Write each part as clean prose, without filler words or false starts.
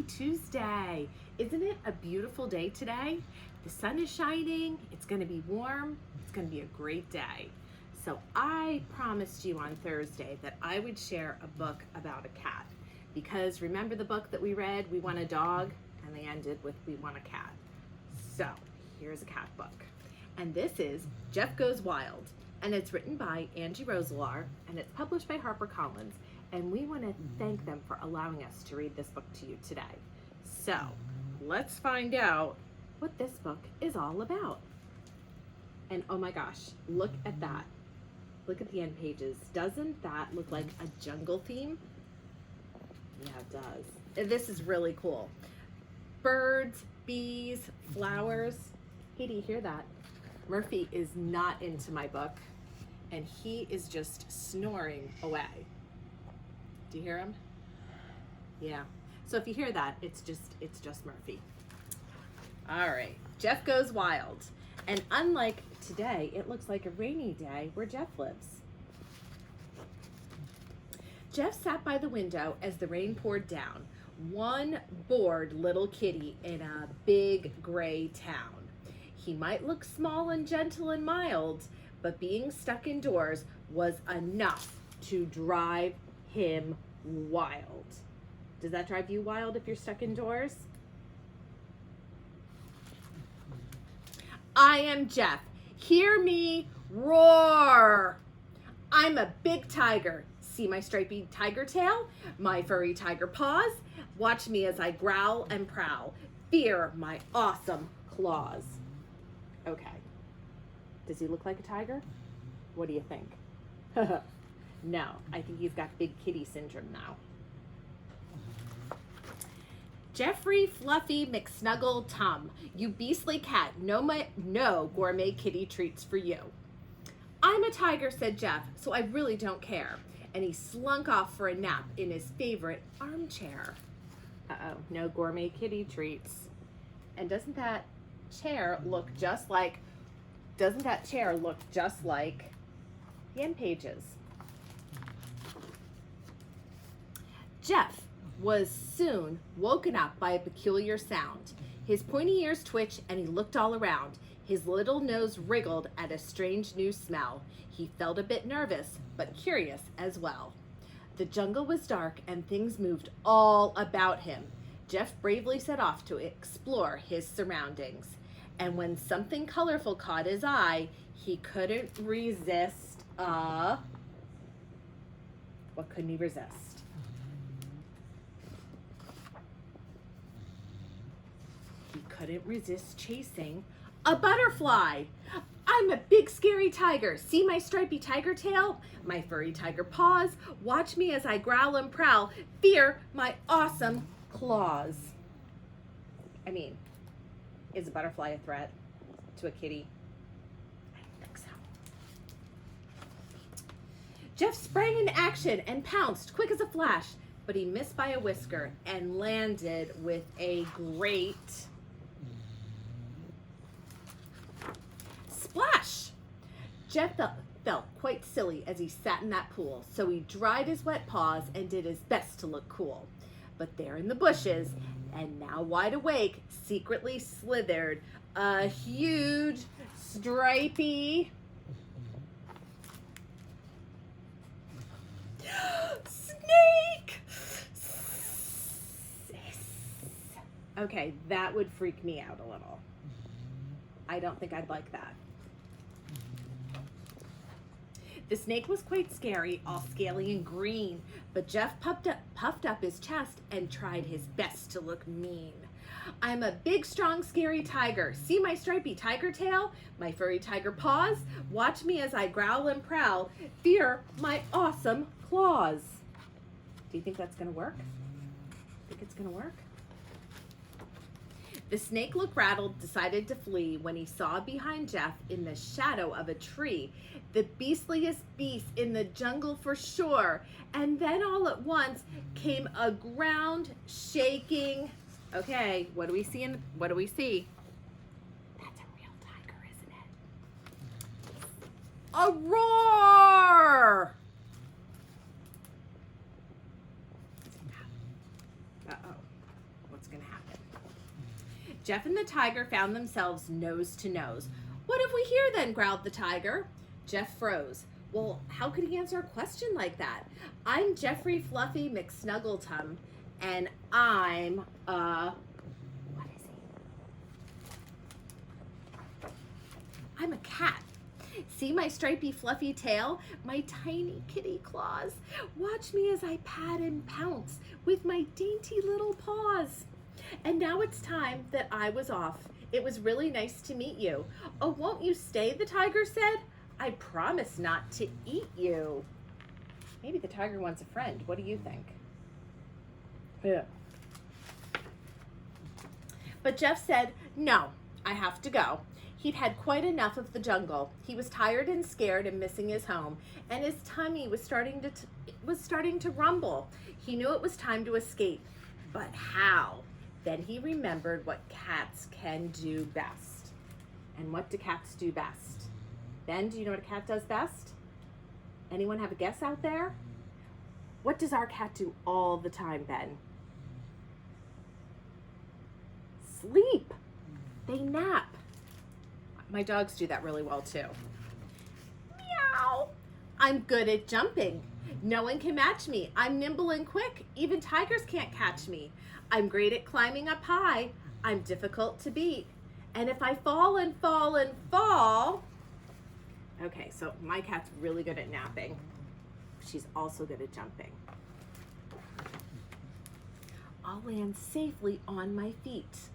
Tuesday. Isn't it a beautiful day today? The sun is shining, it's gonna be warm, it's gonna be a great day. So I promised you on Thursday that I would share a book about a cat, because remember the book that we read, We Want a Dog, and they ended with We Want a Cat. So here's a cat book. And this is Jeff Goes Wild, and it's written by Angie Rozelaar, and it's published by HarperCollins. And we want to thank them for allowing us to read this book to you today. So let's find out what this book is all about. And oh my gosh, look at that. Look at the end pages. Doesn't that look like a jungle theme? Yeah, it does. And this is really cool. Birds, bees, flowers. Hey, do you hear that? Murphy is not into my book, and he is just snoring away. Do you hear him? Yeah. So if you hear that, it's just Murphy. All right. Jeff Goes Wild. And unlike today, it looks like a rainy day where Jeff lives. Jeff sat by the window as the rain poured down. One bored little kitty in a big gray town. He might look small and gentle and mild, but being stuck indoors was enough to drive him wild. Does that drive you wild if you're stuck indoors? I am Jeff. Hear me roar. I'm a big tiger. See my stripy tiger tail, my furry tiger paws. Watch me as I growl and prowl. Fear my awesome claws. Okay. Does he look like a tiger? What do you think? No, I think he's got big kitty syndrome now. Jeffrey Fluffy McSnuggle Tum, you beastly cat, no gourmet kitty treats for you. I'm a tiger, said Jeff, so I really don't care. And he slunk off for a nap in his favorite armchair. Uh-oh, no gourmet kitty treats. And doesn't that chair look just like the end pages? Jeff was soon woken up by a peculiar sound. His pointy ears twitched and he looked all around. His little nose wriggled at a strange new smell. He felt a bit nervous, but curious as well. The jungle was dark and things moved all about him. Jeff bravely set off to explore his surroundings. And when something colorful caught his eye, he couldn't resist. What couldn't he resist? He couldn't resist chasing a butterfly. I'm a big scary tiger. See my stripy tiger tail, my furry tiger paws. Watch me as I growl and prowl. Fear my awesome claws. I mean, is a butterfly a threat to a kitty? I don't think so. Jeff sprang into action and pounced quick as a flash, but he missed by a whisker and landed with a great splash. Jeff felt quite silly as he sat in that pool, so he dried his wet paws and did his best to look cool. But there in the bushes, and now wide awake, secretly slithered a huge, stripy snake. Okay, that would freak me out a little. I don't think I'd like that. The snake was quite scary, all scaly and green, but Jeff puffed up his chest and tried his best to look mean. I'm a big, strong, scary tiger. See my stripy tiger tail, my furry tiger paws. Watch me as I growl and prowl. Fear my awesome claws. Do you think that's gonna work? Think it's gonna work? The snake looked rattled, decided to flee when he saw behind Jeff in the shadow of a tree the beastliest beast in the jungle for sure. And then all at once came a ground shaking. Okay, what do we see? What do we see? That's a real tiger, isn't it? A roar! Uh-oh. Jeff and the tiger found themselves nose to nose. "What have we here then?" growled the tiger. Jeff froze. Well, how could he answer a question like that? "I'm Jeffrey Fluffy McSnuggletum, and I'm what is he? I'm a cat. See my stripy fluffy tail, my tiny kitty claws. Watch me as I pat and pounce with my dainty little paws. And now it's time that I was off. It was really nice to meet you. Oh, won't you stay?" the tiger said. "I promise not to eat you." Maybe the tiger wants a friend. What do you think? Yeah. But Jeff said, "No, I have to go." He'd had quite enough of the jungle. He was tired and scared and missing his home, and his tummy was starting to rumble. He knew it was time to escape, but how? Then he remembered what cats can do best. And what do cats do best? Ben, do you know what a cat does best? Anyone have a guess out there? What does our cat do all the time, Ben? Sleep. They nap. My dogs do that really well too. Meow. "I'm good at jumping. No one can match me. I'm nimble and quick. Even tigers can't catch me. I'm great at climbing up high. I'm difficult to beat. And if I fall and fall and fall..." Okay, so my cat's really good at napping. She's also good at jumping. "I'll land safely on my feet."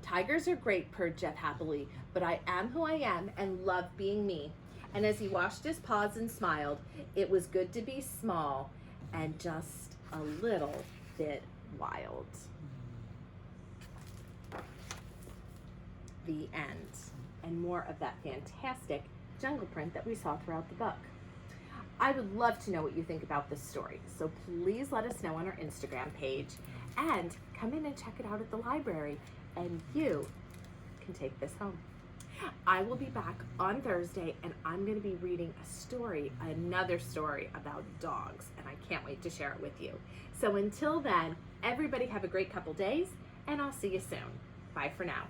"Tigers are great," purred Jeff happily, "but I am who I am and love being me." And as he washed his paws and smiled, it was good to be small and just a little bit wild. The end. And more of that fantastic jungle print that we saw throughout the book. I would love to know what you think about this story, so please let us know on our Instagram page, and come in and check it out at the library, and you can take this home. I will be back on Thursday, and I'm going to be reading another story about dogs, and I can't wait to share it with you. So until then, everybody have a great couple days, and I'll see you soon. Bye for now.